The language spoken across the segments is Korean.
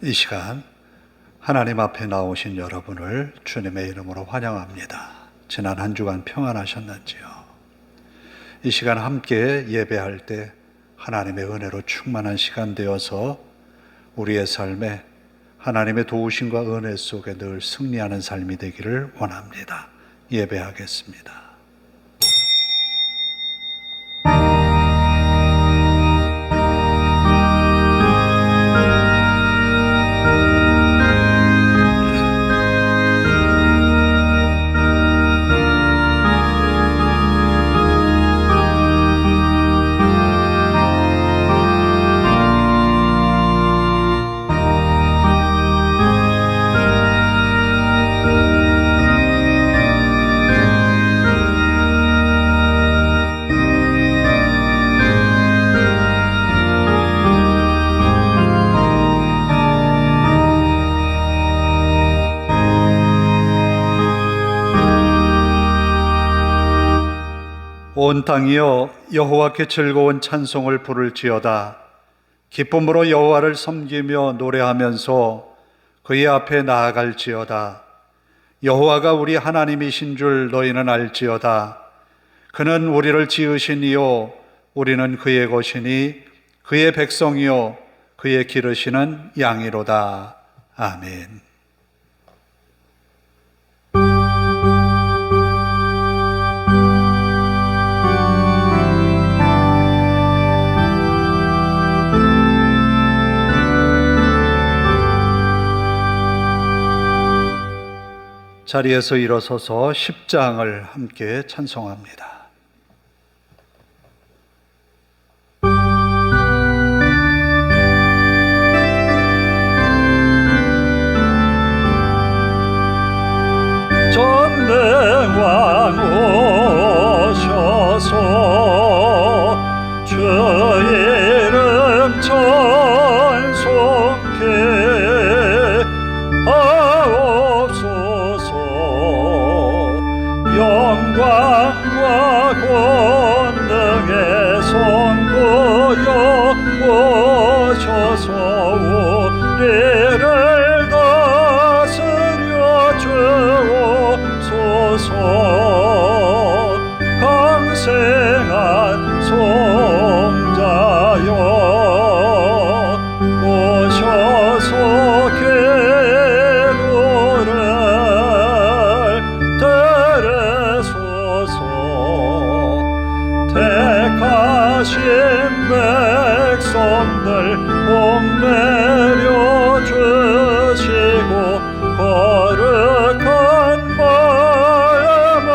이 시간 하나님 앞에 나오신 여러분을 주님의 이름으로 환영합니다. 지난 한 주간 평안하셨는지요? 이 시간 함께 예배할 때 하나님의 은혜로 충만한 시간 되어서 우리의 삶에 하나님의 도우심과 은혜 속에 늘 승리하는 삶이 되기를 원합니다. 예배하겠습니다. 온 땅이여 여호와께 즐거운 찬송을 부를지어다. 기쁨으로 여호와를 섬기며 노래하면서 그의 앞에 나아갈지어다. 여호와가 우리 하나님이신 줄 너희는 알지어다. 그는 우리를 지으신 이요 우리는 그의 것이니 그의 백성이요 그의 기르시는 양이로다. 아멘. 자리에서 일어서서 10장을 함께 찬송합니다. 전능왕 오셔서 주 이름 찬송케 하옵소서. 영광과 권능의 성부여 오셔서 우리를 다스려 주옵소서. 강생한 성자여 오셔서 기도를 들으소서. 택하신 백성들 복내려 주시고 거룩한 마음을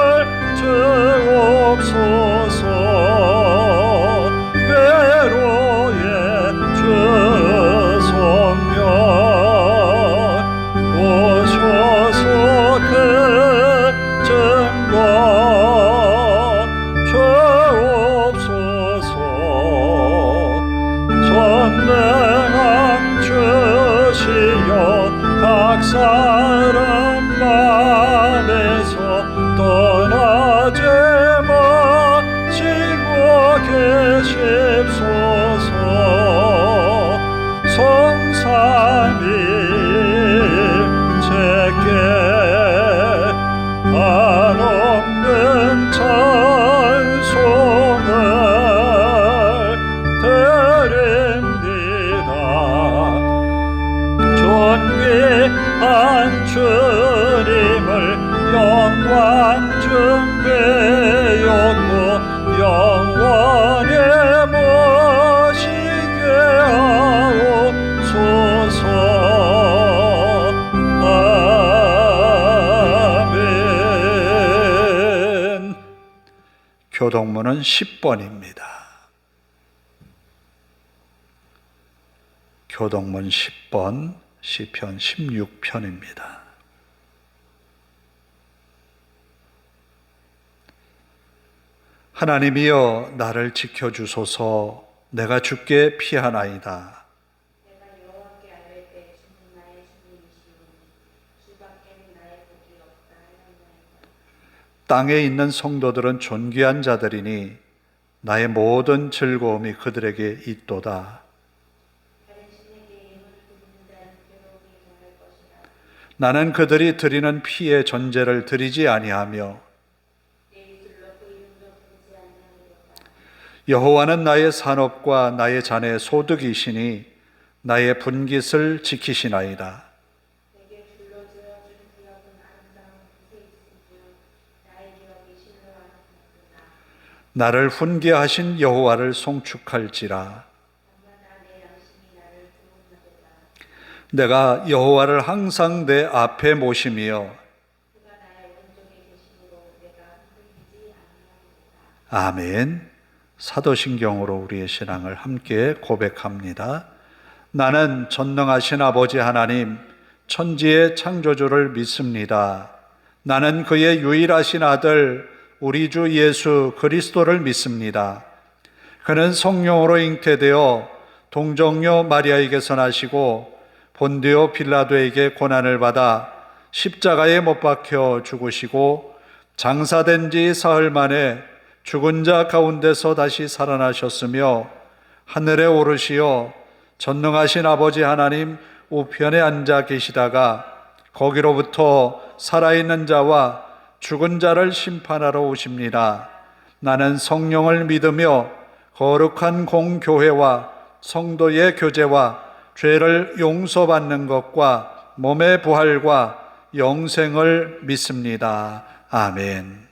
주옵소서. 외로의 주 성령 오셔서 그 증거 주옵소서. 전능한 주시여 각 사람 맘에서 떠나지 마시고 계십소서. 성삼위 제게 한없는 찬송을 드립니다. 존귀한 주님을 영광 준비였고 영원히 모시게 하옵소서. 아멘. 교동문은 10번입니다. 교동문 10번, 시편 16편입니다. 하나님이여 나를 지켜주소서. 내가 주께 피하나이다. 내가 여호와께 아뢰 때 주는 나의 주님이시니 주밖에는 나의 복이 없다 하였나이다. 땅에 있는 성도들은 존귀한 자들이니 나의 모든 즐거움이 그들에게 있도다. 다른 신에게 예물을 드리는 자는 나는 그들이 드리는 피의 전제를 드리지 아니하며 내 입술로 그 이름도 부르지 아니하리로다. 여호와는 나의 산업과 나의 잔의 소득이시니 나의 분깃을 지키시나이다. 내게 줄로 지어준 기업은 아름다운 곳에 있으며 나의 기업이 신뢰하는 것이다. 나를 훈계하신 여호와를 송축할지라. 밤마다 내 양심이 나를 조언하도다. 내가 여호와를 항상 내 앞에 모시며 그가 나의 오른쪽에 계심으로 내가 흔들리지 아니하리로다. 아멘. 사도신경으로 우리의 신앙을 함께 고백합니다. 나는 전능하신 아버지 하나님, 천지의 창조주를 믿습니다. 나는 그의 유일하신 아들, 우리 주 예수 그리스도를 믿습니다. 그는 성령으로 잉태되어 동정녀 마리아에게서 나시고 본디오 빌라도에게 고난을 받아 십자가에 못 박혀 죽으시고 장사된 지 사흘 만에 죽은 자 가운데서 다시 살아나셨으며 하늘에 오르시어 전능하신 아버지 하나님 우편에 앉아 계시다가 거기로부터 살아있는 자와 죽은 자를 심판하러 오십니다. 나는 성령을 믿으며 거룩한 공교회와 성도의 교제와 죄를 용서받는 것과 몸의 부활과 영생을 믿습니다. 아멘.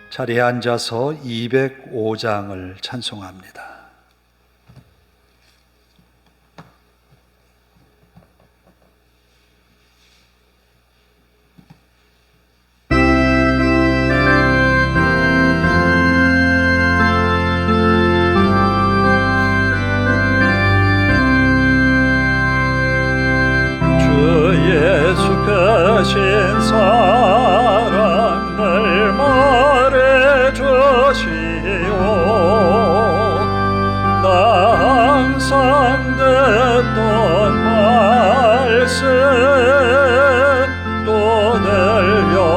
자리에 앉아서 205장을 찬송합니다. 주 예수 크신 사랑을 말해주시오. 나 항상 듣던 말씀 또 들려주시오.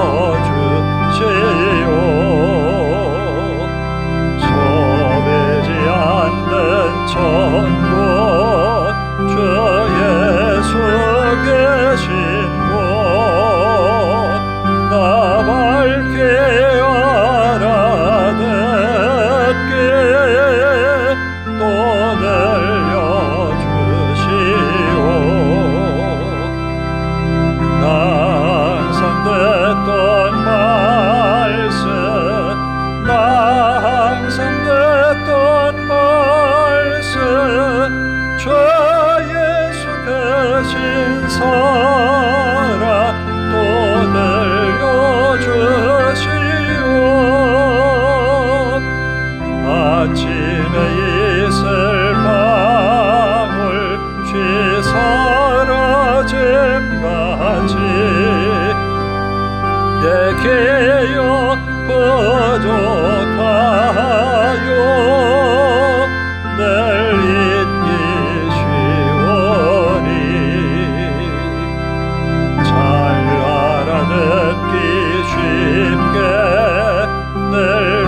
소비지 않는 천국 주 예수 계신 곳 나 밝게 알아듣게 또 들려주시오. 나 항상 듣던 말씀 나 항상 듣던 말씀 주 예수 크신 사랑 또 들려주시오. 아침에 이슬 방울 쉬 사라짐같이 내게요 부족하요 늘 잊기 쉬우니 잘 알아듣기 쉽게 늘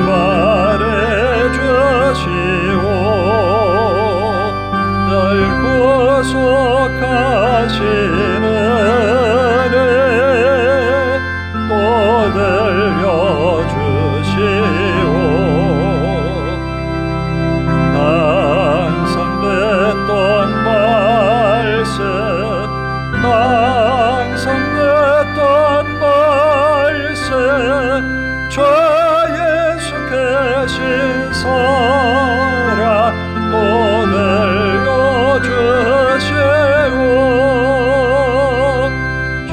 말해주시오. 늘 구속하시는 은혜 또 들려주시오. 나 항상 듣던 말씀 나 항상 듣던 말씀 주 예수 계신 사랑 또 들려주시오. 주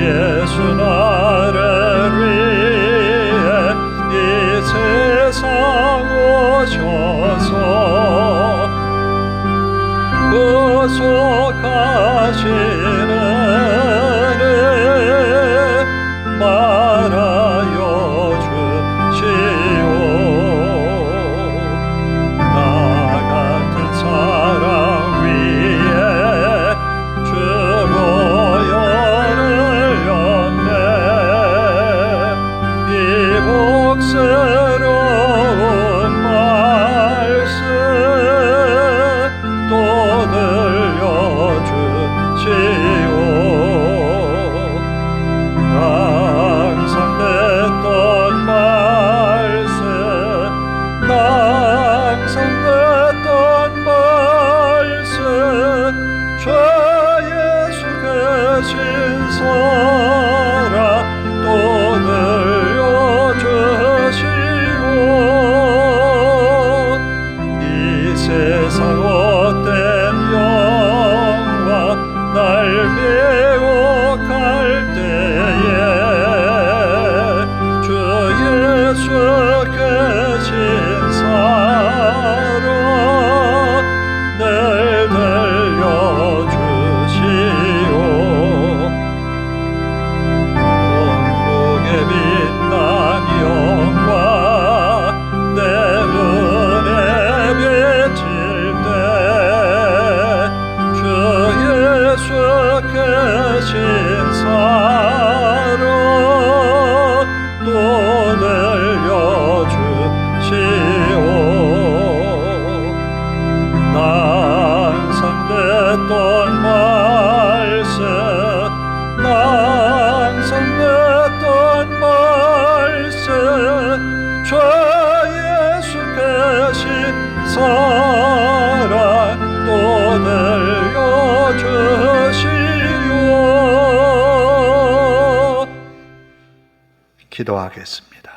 예수 나를 위해 이 세상 오셔서 구속하시는 은혜 말하여 주시오. 복스러운 말씀 또 들려주시오. 낭송됐던 말씀 주 예수 계신 사랑 또 들려주시오. 이 세상 헛된 영화 날 배워갈 때에 주 예수 계신 사랑 늘 들려주시오. 천국에 빛난 영광 내 눈에 비칠 때 주 예수 계신 사랑 또 들려주시오. 낭송됐던 말씀 주 예수 계신 사랑 또 들려주시오. 기도하겠습니다.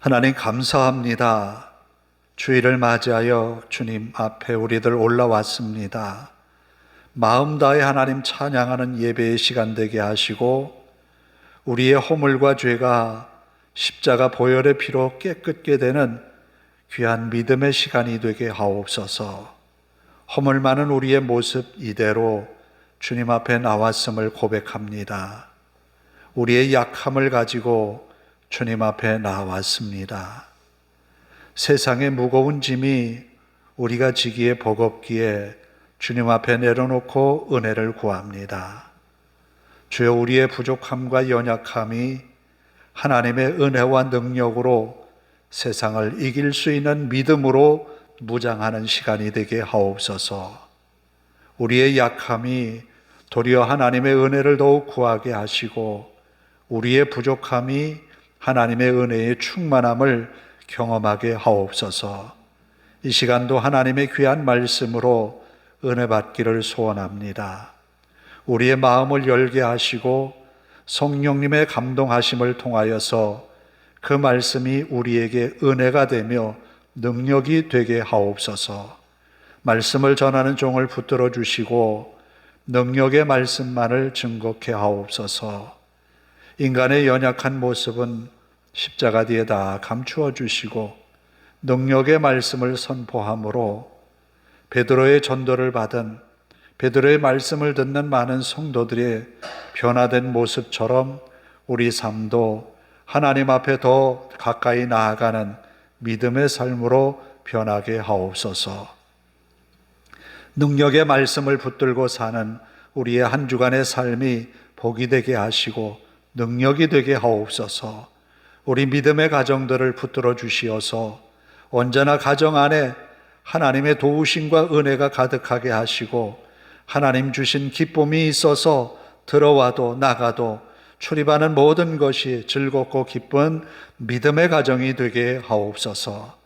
하나님 감사합니다. 주일을 맞이하여 주님 앞에 우리들 올라왔습니다. 마음 다해 하나님 찬양하는 예배의 시간 되게 하시고 우리의 허물과 죄가 십자가 보혈의 피로 깨끗게 되는 귀한 믿음의 시간이 되게 하옵소서. 허물 많은 우리의 모습 이대로 주님 앞에 나왔음을 고백합니다. 우리의 약함을 가지고 주님 앞에 나왔습니다. 세상의 무거운 짐이 우리가 지기에 버겁기에 주님 앞에 내려놓고 은혜를 구합니다. 주여, 우리의 부족함과 연약함이 하나님의 은혜와 능력으로 세상을 이길 수 있는 믿음으로 무장하는 시간이 되게 하옵소서. 우리의 약함이 도리어 하나님의 은혜를 더욱 구하게 하시고 우리의 부족함이 하나님의 은혜의 충만함을 경험하게 하옵소서. 이 시간도 하나님의 귀한 말씀으로 은혜 받기를 소원합니다. 우리의 마음을 열게 하시고 성령님의 감동하심을 통하여서 그 말씀이 우리에게 은혜가 되며 능력이 되게 하옵소서. 말씀을 전하는 종을 붙들어 주시고 능력의 말씀만을 증거케 하옵소서. 인간의 연약한 모습은 십자가 뒤에 다 감추어 주시고 능력의 말씀을 선포함으로 베드로의 전도를 받은 베드로의 말씀을 듣는 많은 성도들의 변화된 모습처럼 우리 삶도 하나님 앞에 더 가까이 나아가는 믿음의 삶으로 변하게 하옵소서. 능력의 말씀을 붙들고 사는 우리의 한 주간의 삶이 복이 되게 하시고 능력이 되게 하옵소서. 우리 믿음의 가정들을 붙들어 주시어서 언제나 가정 안에 하나님의 도우심과 은혜가 가득하게 하시고 하나님 주신 기쁨이 있어서 들어와도 나가도 출입하는 모든 것이 즐겁고 기쁜 믿음의 가정이 되게 하옵소서.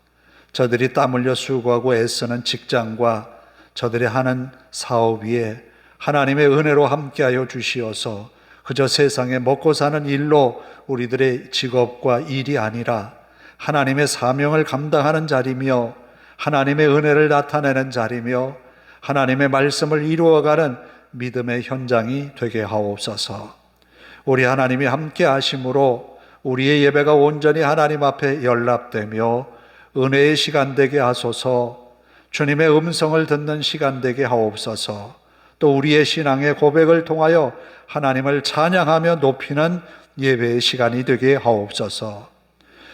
저들이 땀 흘려 수고하고 애쓰는 직장과 저들이 하는 사업 위에 하나님의 은혜로 함께하여 주시어서 그저 세상에 먹고 사는 일로 우리들의 직업과 일이 아니라 하나님의 사명을 감당하는 자리며 하나님의 은혜를 나타내는 자리며 하나님의 말씀을 이루어가는 믿음의 현장이 되게 하옵소서. 우리 하나님이 함께 하심으로 우리의 예배가 온전히 하나님 앞에 연락되며 은혜의 시간 되게 하소서. 주님의 음성을 듣는 시간 되게 하옵소서. 또 우리의 신앙의 고백을 통하여 하나님을 찬양하며 높이는 예배의 시간이 되게 하옵소서.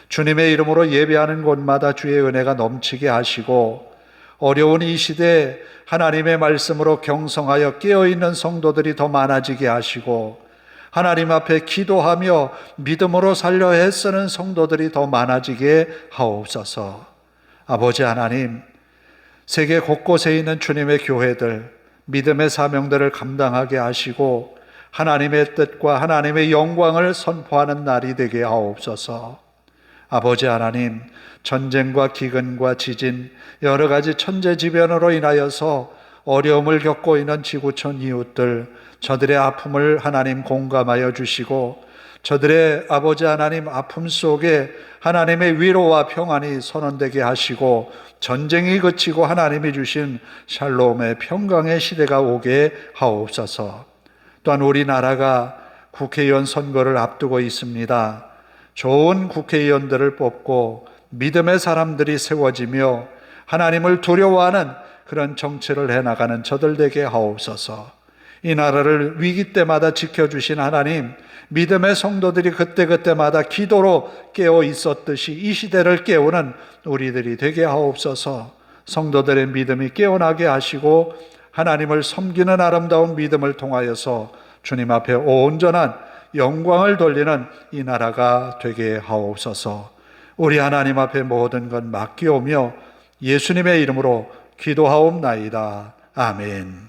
주님의 이름으로 예배하는 곳마다 주의 은혜가 넘치게 하시고 어려운 이 시대에 하나님의 말씀으로 경성하여 깨어있는 성도들이 더 많아지게 하시고 하나님 앞에 기도하며 믿음으로 살려 애쓰는 성도들이 더 많아지게 하옵소서. 아버지 하나님, 세계 곳곳에 있는 주님의 교회들, 믿음의 사명들을 감당하게 하시고 하나님의 뜻과 하나님의 영광을 선포하는 날이 되게 하옵소서. 아버지 하나님, 전쟁과 기근과 지진, 여러 가지 천재지변으로 인하여서 어려움을 겪고 있는 지구촌 이웃들, 저들의 아픔을 하나님 공감하여 주시고 저들의 아버지 하나님 아픔 속에 하나님의 위로와 평안이 선언되게 하시고 전쟁이 그치고 하나님이 주신 샬롬의 평강의 시대가 오게 하옵소서. 또한 우리나라가 국회의원 선거를 앞두고 있습니다. 좋은 국회의원들을 뽑고 믿음의 사람들이 세워지며 하나님을 두려워하는 그런 정치를 해나가는 저들 되게 하옵소서. 이 나라를 위기 때마다 지켜주신 하나님, 믿음의 성도들이 그때그때마다 기도로 깨어 있었듯이 이 시대를 깨우는 우리들이 되게 하옵소서. 성도들의 믿음이 깨어나게 하시고 하나님을 섬기는 아름다운 믿음을 통하여서 주님 앞에 온전한 영광을 돌리는 이 나라가 되게 하옵소서. 우리 하나님 앞에 모든 것 맡기오며 예수님의 이름으로 기도하옵나이다. 아멘.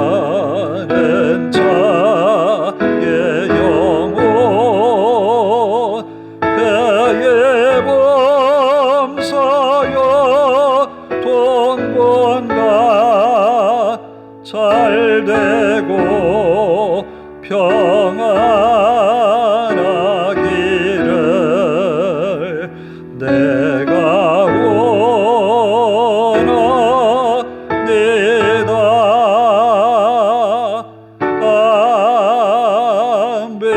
사랑하는 자의 영혼 그의 범사여 동권과 잘되고 평안하기를 내가 원합니다. 아멘.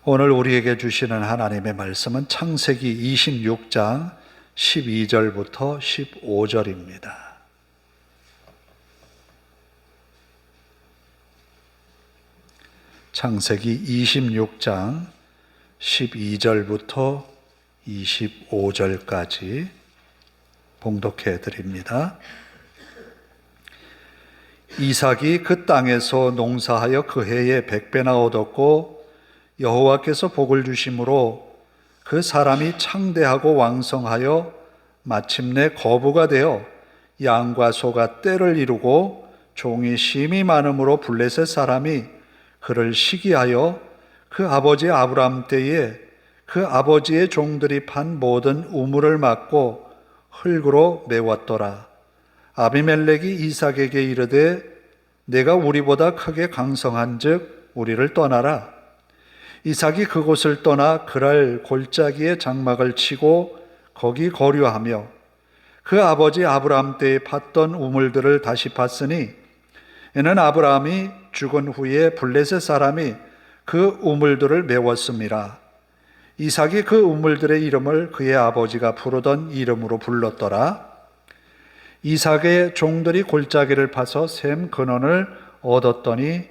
오늘 우리에게 주시는 하나님의 말씀은 창세기 26장 12절부터 15절입니다. 창세기 26장 12절부터 25절까지 봉독해 드립니다. 이삭이 그 땅에서 농사하여 그 해에 100배나 얻었고 여호와께서 복을 주심으로 그 사람이 창대하고 왕성하여 마침내 거부가 되어 양과 소가 떼를 이루고 종이 심이 많음으로 블레셋 사람이 그를 시기하여 그 아버지 아브람 때에 그 아버지의 종들이 판 모든 우물을 막고 흙으로 메웠더라. 아비멜렉이 이삭에게 이르되 내가 우리보다 크게 강성한즉 우리를 떠나라. 이삭이 그곳을 떠나 그랄 골짜기에 장막을 치고 거기 거류하며 그 아버지 아브람 때에 팠던 우물들을 다시 팠으니 이는 아브라함이 죽은 후에 블레셋 사람이 그 우물들을 메웠음이라. 이삭이 그 우물들의 이름을 그의 아버지가 부르던 이름으로 불렀더라. 이삭의 종들이 골짜기를 파서 샘 근원을 얻었더니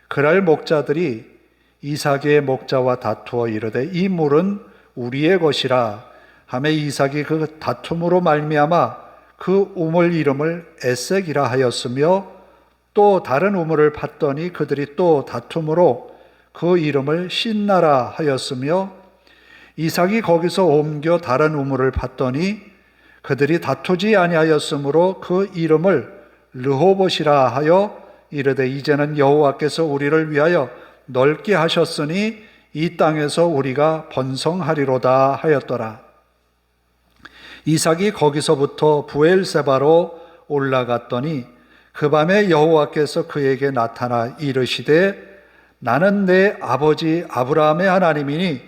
그랄 목자들이 이삭의 목자와 다투어 이르되 이 물은 우리의 것이라 하매 이삭이 그 다툼으로 말미암아 그 우물 이름을 에색이라 하였으며 또 다른 우물을 팠더니 그들이 또 다툼으로 그 이름을 신나라 하였으며 이삭이 거기서 옮겨 다른 우물을 팠더니 그들이 다투지 아니하였으므로 그 이름을 르호봇이라 하여 이르되 이제는 여호와께서 우리를 위하여 넓게 하셨으니 이 땅에서 우리가 번성하리로다 하였더라. 이삭이 거기서부터 부엘세바로 올라갔더니 그 밤에 여호와께서 그에게 나타나 이르시되 나는 내 아버지 아브라함의 하나님이니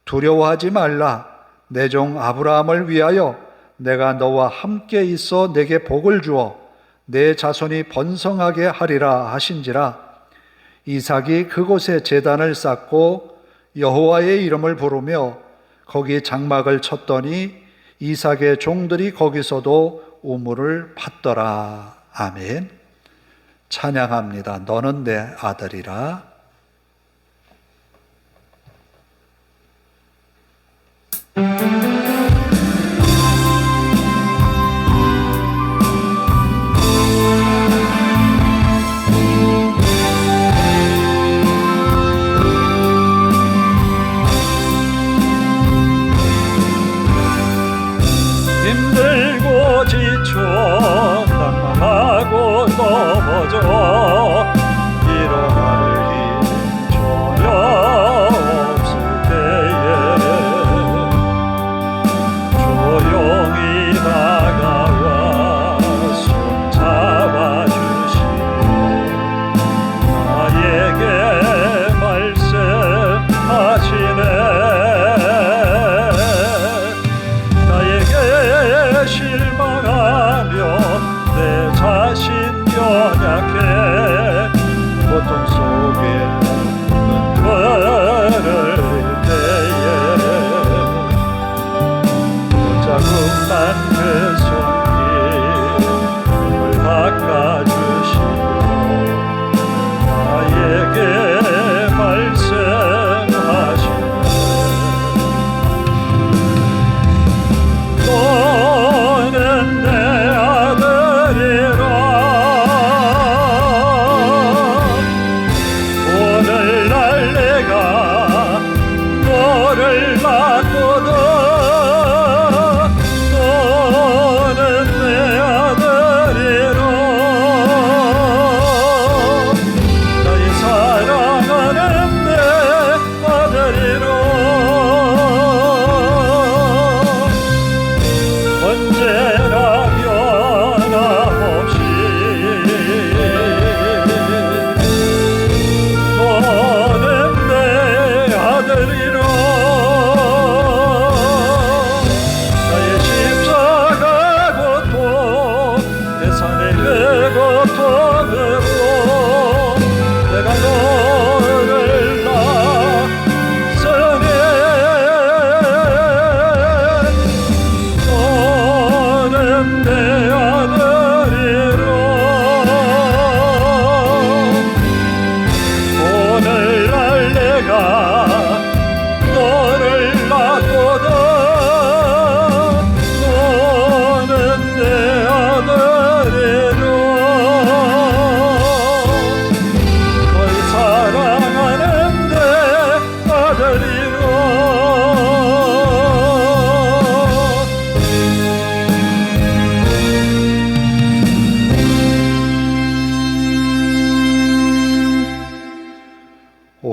두려워하지 말라. 내 종 아브라함을 위하여 내가 너와 함께 있어 내게 복을 주어 내 자손이 번성하게 하리라 하신지라. 이삭이 그곳에 제단을 쌓고 여호와의 이름을 부르며 거기 장막을 쳤더니 이삭의 종들이 거기서도 우물을 팠더라. 아멘. 찬양합니다. 너는 내 아들이라.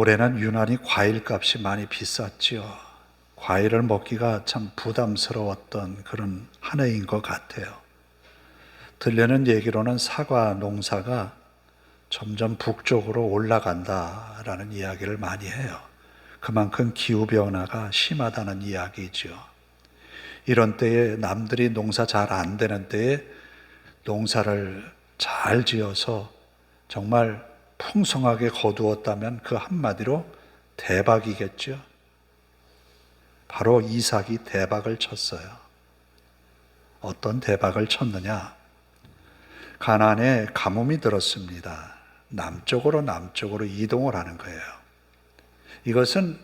올해는 유난히 과일값이 많이 비쌌지요. 과일을 먹기가 참 부담스러웠던 그런 한 해인 것 같아요. 들리는 얘기로는 사과 농사가 점점 북쪽으로 올라간다라는 이야기를 많이 해요. 그만큼 기후변화가 심하다는 이야기죠. 이런 때에 남들이 농사 잘 안 되는 때에 농사를 잘 지어서 정말 풍성하게 거두었다면 그 한마디로 대박이겠죠. 바로 이삭이 대박을 쳤어요. 어떤 대박을 쳤느냐? 가나안에 가뭄이 들었습니다. 남쪽으로 이동을 하는 거예요. 이것은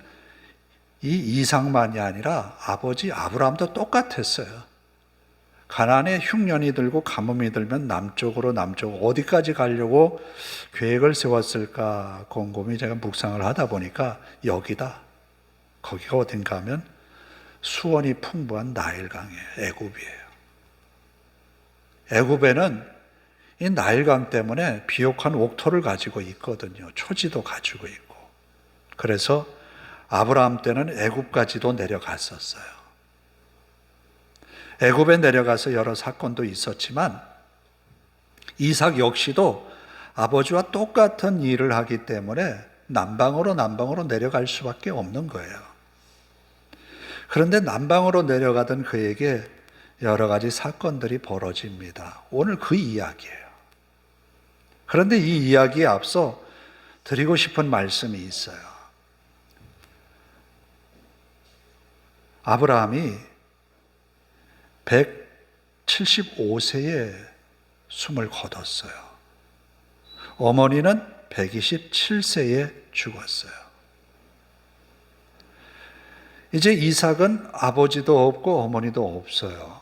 이 이삭만이 아니라 아버지 아브라함도 똑같았어요. 가나안에 흉년이 들고 가뭄이 들면 남쪽으로 어디까지 가려고 계획을 세웠을까 곰곰이 제가 묵상을 하다 보니까 여기다. 거기가 어딘가 하면 수원이 풍부한 나일강이에요. 애굽이에요. 애굽에는 이 나일강 때문에 비옥한 옥토를 가지고 있거든요. 초지도 가지고 있고. 그래서 아브라함 때는 애굽까지도 내려갔었어요. 애굽에 내려가서 여러 사건도 있었지만 이삭 역시도 아버지와 똑같은 일을 하기 때문에 남방으로 내려갈 수밖에 없는 거예요. 그런데 남방으로 내려가던 그에게 여러 가지 사건들이 벌어집니다. 오늘 그 이야기예요. 그런데 이 이야기에 앞서 드리고 싶은 말씀이 있어요. 아브라함이 175세에 숨을 거뒀어요. 어머니는 127세에 죽었어요. 이제 이삭은 아버지도 없고 어머니도 없어요.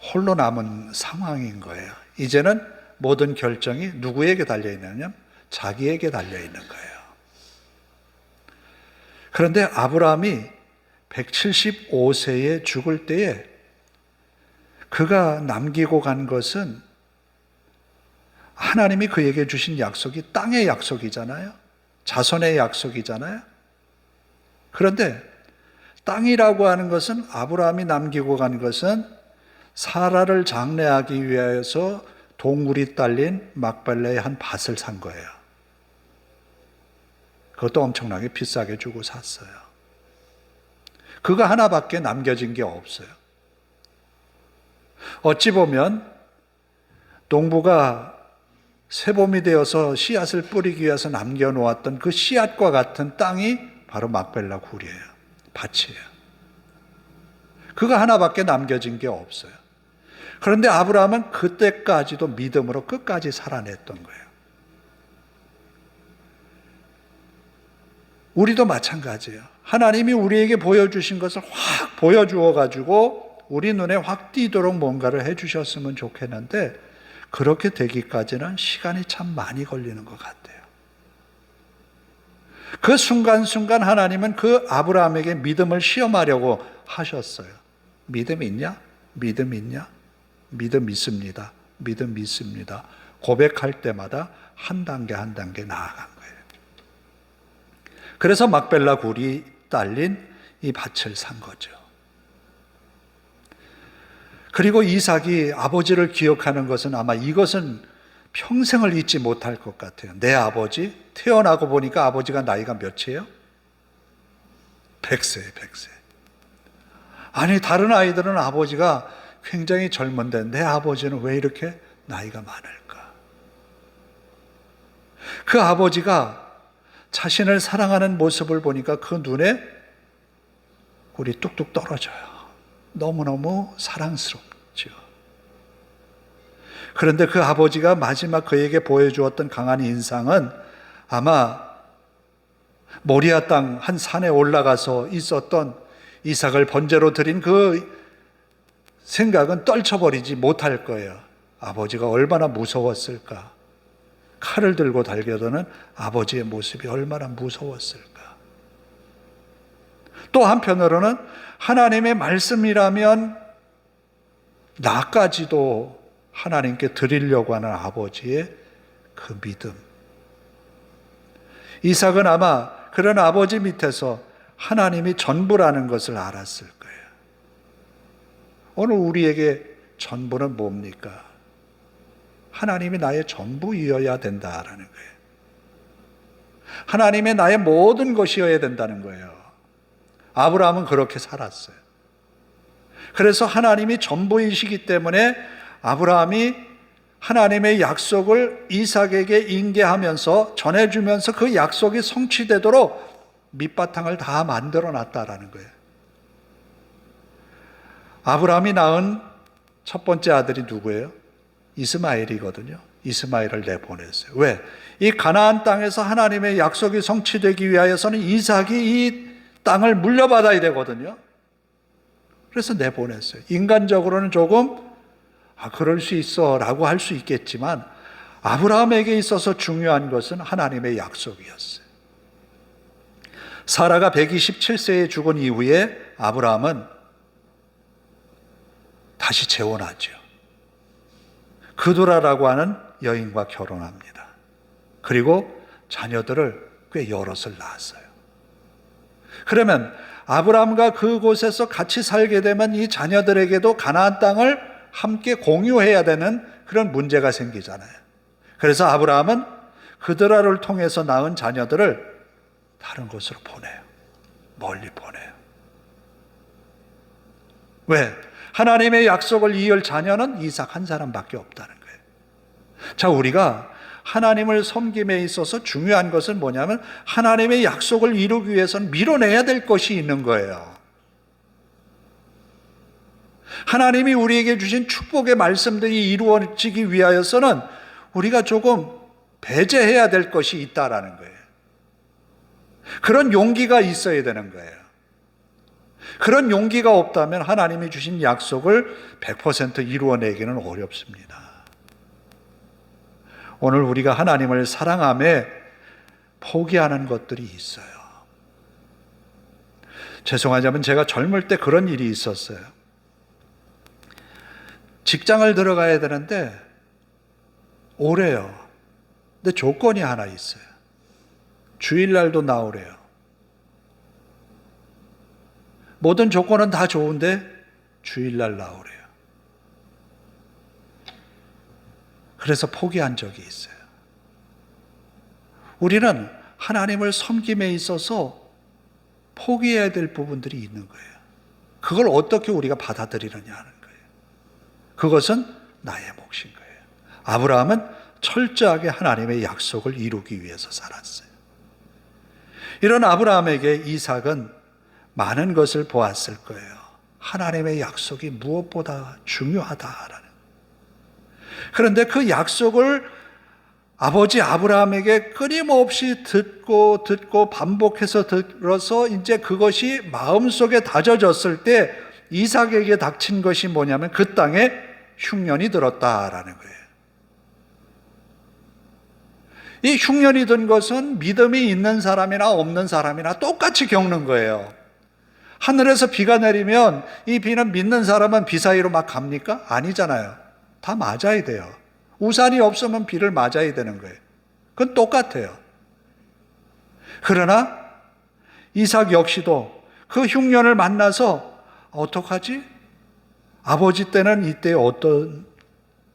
홀로 남은 상황인 거예요. 이제는 모든 결정이 누구에게 달려있느냐면 자기에게 달려있는 거예요. 그런데 아브라함이 175세에 죽을 때에 그가 남기고 간 것은 하나님이 그에게 주신 약속이 땅의 약속이잖아요. 자손의 약속이잖아요. 그런데 땅이라고 하는 것은 아브라함이 남기고 간 것은 사라를 장례하기 위해서 동굴이 딸린 막벨라의 한 밭을 산 거예요. 그것도 엄청나게 비싸게 주고 샀어요. 그거 하나밖에 남겨진 게 없어요. 어찌 보면 농부가 새봄이 되어서 씨앗을 뿌리기 위해서 남겨놓았던 그 씨앗과 같은 땅이 바로 막벨라 굴이에요. 밭이에요. 그거 하나밖에 남겨진 게 없어요. 그런데 아브라함은 그때까지도 믿음으로 끝까지 살아냈던 거예요. 우리도 마찬가지예요. 하나님이 우리에게 보여주신 것을 확 보여주어 가지고 우리 눈에 확 띄도록 뭔가를 해주셨으면 좋겠는데 그렇게 되기까지는 시간이 참 많이 걸리는 것 같아요. 그 순간순간 하나님은 그 아브라함에게 믿음을 시험하려고 하셨어요. 믿음 있냐? 믿음 있냐? 믿음 있습니다. 믿음 있습니다. 고백할 때마다 한 단계 한 단계 나아간 거예요. 그래서 막벨라 굴이 딸린 이 밭을 산 거죠. 그리고 이삭이 아버지를 기억하는 것은 아마 이것은 평생을 잊지 못할 것 같아요. 내 아버지 태어나고 보니까 아버지가 나이가 몇이에요? 100세. 아니 다른 아이들은 아버지가 굉장히 젊은데 내 아버지는 왜 이렇게 나이가 많을까? 그 아버지가 자신을 사랑하는 모습을 보니까 그 눈에 꿀이 뚝뚝 떨어져요. 너무너무 사랑스럽죠. 그런데 그 아버지가 마지막 그에게 보여주었던 강한 인상은 아마 모리아 땅 한 산에 올라가서 있었던 이삭을 번제로 드린 그 생각은 떨쳐버리지 못할 거예요. 아버지가 얼마나 무서웠을까? 칼을 들고 달겨드는 아버지의 모습이 얼마나 무서웠을까? 또 한편으로는 하나님의 말씀이라면 나까지도 하나님께 드리려고 하는 아버지의 그 믿음. 이삭은 아마 그런 아버지 밑에서 하나님이 전부라는 것을 알았을 거예요. 오늘 우리에게 전부는 뭡니까? 하나님이 나의 전부이어야 된다라는 거예요. 하나님이 나의 모든 것이어야 된다는 거예요. 아브라함은 그렇게 살았어요. 그래서 하나님이 전부이시기 때문에 아브라함이 하나님의 약속을 이삭에게 인계하면서 전해주면서 그 약속이 성취되도록 밑바탕을 다 만들어 놨다라는 거예요. 아브라함이 낳은 첫 번째 아들이 누구예요? 이스마엘이거든요. 이스마엘을 내보냈어요. 왜? 이 가나안 땅에서 하나님의 약속이 성취되기 위하여서는 이삭이 이 땅을 물려받아야 되거든요. 그래서 내보냈어요. 인간적으로는 조금 그럴 수 있어 라고 할 수 있겠지만 아브라함에게 있어서 중요한 것은 하나님의 약속이었어요. 사라가 127세에 죽은 이후에 아브라함은 다시 재혼하죠. 그두라라고 하는 여인과 결혼합니다. 그리고 자녀들을 꽤 여럿을 낳았어요. 그러면 아브라함과 그곳에서 같이 살게 되면 이 자녀들에게도 가나안 땅을 함께 공유해야 되는 그런 문제가 생기잖아요. 그래서 아브라함은 그드라를 통해서 낳은 자녀들을 다른 곳으로 보내요. 멀리 보내요. 왜? 하나님의 약속을 이을 자녀는 이삭 한 사람밖에 없다는 거예요. 자, 우리가 하나님을 섬김에 있어서 중요한 것은 뭐냐면 하나님의 약속을 이루기 위해서는 밀어내야 될 것이 있는 거예요. 하나님이 우리에게 주신 축복의 말씀들이 이루어지기 위하여서는 우리가 조금 배제해야 될 것이 있다라는 거예요. 그런 용기가 있어야 되는 거예요. 그런 용기가 없다면 하나님이 주신 약속을 100% 이루어내기는 어렵습니다. 오늘 우리가 하나님을 사랑함에 포기하는 것들이 있어요. 죄송하자면 제가 젊을 때 그런 일이 있었어요. 직장을 들어가야 되는데 오래요. 근데 조건이 하나 있어요. 주일날도 나오래요. 모든 조건은 다 좋은데 주일날 나오래요. 그래서 포기한 적이 있어요. 우리는 하나님을 섬김에 있어서 포기해야 될 부분들이 있는 거예요. 그걸 어떻게 우리가 받아들이느냐 하는 거예요. 그것은 나의 몫인 거예요. 아브라함은 철저하게 하나님의 약속을 이루기 위해서 살았어요. 이런 아브라함에게 이삭은 많은 것을 보았을 거예요. 하나님의 약속이 무엇보다 중요하다라는. 그런데 그 약속을 아버지 아브라함에게 끊임없이 듣고 반복해서 들어서 이제 그것이 마음속에 다져졌을 때 이삭에게 닥친 것이 뭐냐면 그 땅에 흉년이 들었다라는 거예요. 이 흉년이 든 것은 믿음이 있는 사람이나 없는 사람이나 똑같이 겪는 거예요. 하늘에서 비가 내리면 이 비는 믿는 사람은 비 사이로 막 갑니까? 아니잖아요. 다 맞아야 돼요. 우산이 없으면 비를 맞아야 되는 거예요. 그건 똑같아요. 그러나 이삭 역시도 그 흉년을 만나서 어떡하지? 아버지 때는 이때 어떤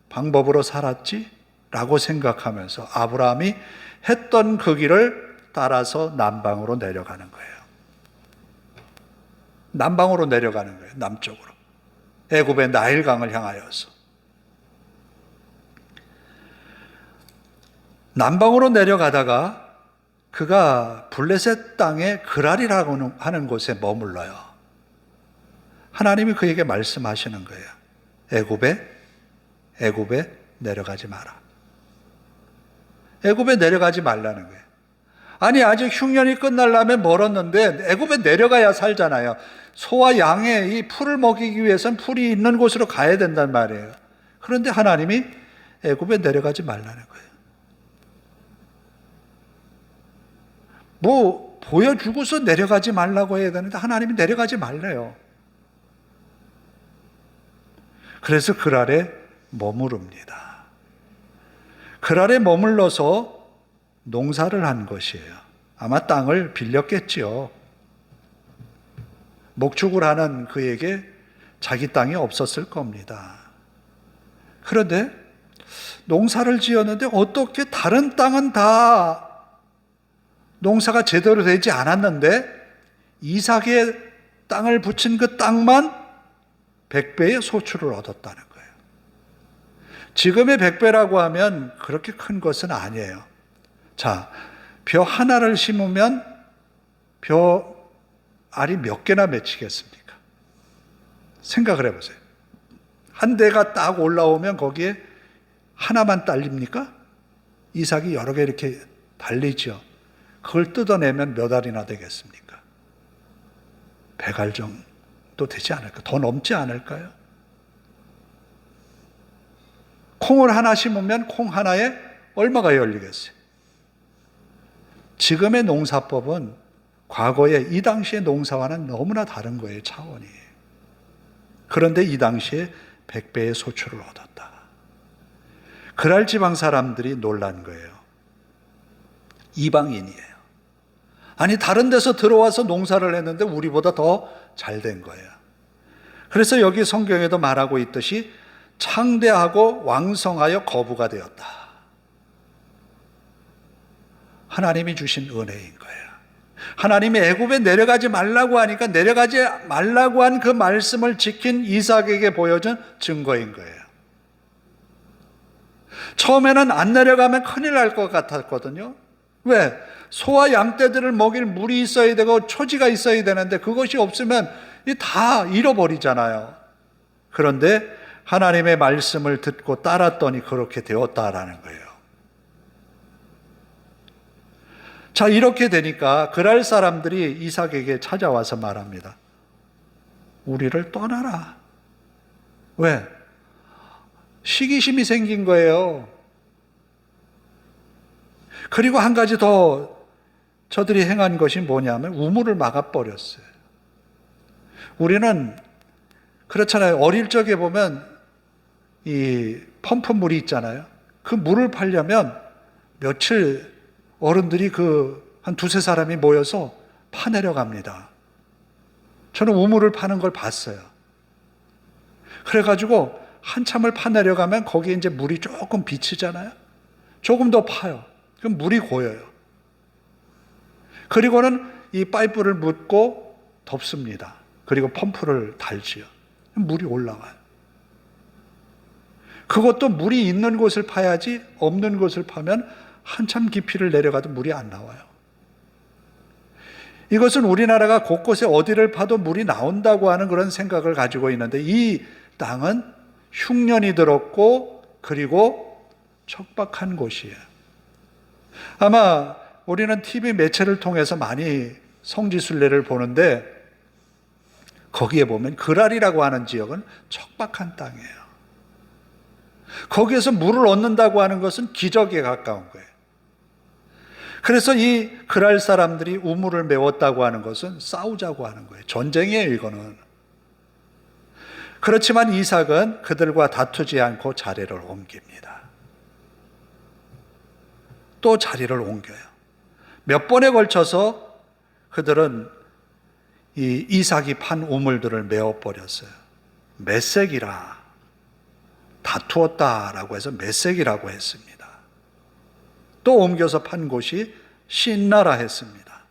방법으로 살았지? 라고 생각하면서 아브라함이 했던 그 길을 따라서 남방으로 내려가는 거예요. 남방으로 내려가는 거예요. 남쪽으로. 애굽의 나일강을 향하여서. 남방으로 내려가다가 그가 블레셋 땅의 그랄이라고 하는 곳에 머물러요. 하나님이 그에게 말씀하시는 거예요. 애굽에 내려가지 마라. 애굽에 내려가지 말라는 거예요. 아니 아직 흉년이 끝나려면 멀었는데 애굽에 내려가야 살잖아요. 소와 양의 이 풀을 먹이기 위해서는 풀이 있는 곳으로 가야 된단 말이에요. 그런데 하나님이 애굽에 내려가지 말라는 거예요. 뭐 보여주고서 내려가지 말라고 해야 되는데 하나님이 내려가지 말래요. 그래서 그랄에 머무릅니다. 그랄에 머물러서 농사를 한 것이에요. 아마 땅을 빌렸겠지요. 목축을 하는 그에게 자기 땅이 없었을 겁니다. 그런데 농사를 지었는데 어떻게 다른 땅은 다 농사가 제대로 되지 않았는데 이삭의 땅을 붙인 그 땅만 100배의 소출을 얻었다는 거예요. 지금의 100배라고 하면 그렇게 큰 것은 아니에요. 자, 벼 하나를 심으면 벼 알이 몇 개나 맺히겠습니까? 생각을 해보세요. 한 대가 딱 올라오면 거기에 하나만 딸립니까? 이삭이 여러 개 이렇게 달리죠. 그걸 뜯어내면 몇 알이나 되겠습니까? 100알 정도 되지 않을까? 더 넘지 않을까요? 콩을 하나 심으면 콩 하나에 얼마가 열리겠어요? 지금의 농사법은 과거에 이 당시의 농사와는 너무나 다른 거예요, 차원이. 그런데 이 당시에 100배의 소출을 얻었다. 그랄 지방 사람들이 놀란 거예요. 이방인이에요. 아니, 다른 데서 들어와서 농사를 했는데 우리보다 더 잘 된 거예요. 그래서 여기 성경에도 말하고 있듯이 창대하고 왕성하여 거부가 되었다. 하나님이 주신 은혜인 거예요. 하나님이 애굽에 내려가지 말라고 하니까 내려가지 말라고 한 그 말씀을 지킨 이삭에게 보여준 증거인 거예요. 처음에는 안 내려가면 큰일 날 것 같았거든요. 왜? 소와 양떼들을 먹일 물이 있어야 되고 초지가 있어야 되는데 그것이 없으면 다 잃어버리잖아요. 그런데 하나님의 말씀을 듣고 따랐더니 그렇게 되었다라는 거예요. 자, 이렇게 되니까 그랄 사람들이 이삭에게 찾아와서 말합니다. 우리를 떠나라. 왜? 시기심이 생긴 거예요. 그리고 한 가지 더 저들이 행한 것이 뭐냐면 우물을 막아버렸어요. 우리는 그렇잖아요. 어릴 적에 보면 이 펌프물이 있잖아요. 그 물을 팔려면 며칠 어른들이 한 두세 사람이 모여서 파내려 갑니다. 저는 우물을 파는 걸 봤어요. 그래가지고 한참을 파내려 가면 거기에 이제 물이 조금 비치잖아요. 조금 더 파요. 그럼 물이 고여요. 그리고는 이 파이프를 묻고 덮습니다. 그리고 펌프를 달지요. 물이 올라와요. 그것도 물이 있는 곳을 파야지 없는 곳을 파면 한참 깊이를 내려가도 물이 안 나와요. 이것은 우리나라가 곳곳에 어디를 파도 물이 나온다고 하는 그런 생각을 가지고 있는데 이 땅은 흉년이 들었고 그리고 척박한 곳이에요. 아마 우리는 TV 매체를 통해서 많이 성지순례를 보는데 거기에 보면 그랄이라고 하는 지역은 척박한 땅이에요. 거기에서 물을 얻는다고 하는 것은 기적에 가까운 거예요. 그래서 이 그랄 사람들이 우물을 메웠다고 하는 것은 싸우자고 하는 거예요. 전쟁이에요, 이거는. 그렇지만 이삭은 그들과 다투지 않고 자리를 옮깁니다. 또 자리를 옮겨요. 몇 번에 걸쳐서 그들은 이 이삭이 판 우물들을 메워버렸어요. 메색이라 다투었다라고 해서 메색이라고 했습니다. 또 옮겨서 판 곳이 신나라 했습니다.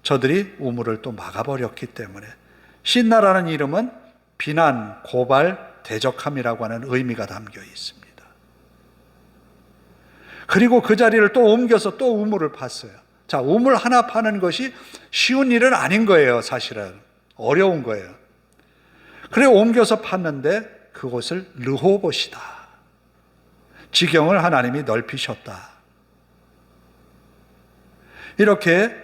저들이 우물을 또 막아버렸기 때문에 신나라는 이름은 비난, 고발, 대적함이라고 하는 의미가 담겨 있습니다. 그리고 그 자리를 또 옮겨서 또 우물을 팠어요. 자, 우물 하나 파는 것이 쉬운 일은 아닌 거예요, 사실은. 어려운 거예요. 그래 옮겨서 팠는데 그곳을 르호봇이다. 지경을 하나님이 넓히셨다. 이렇게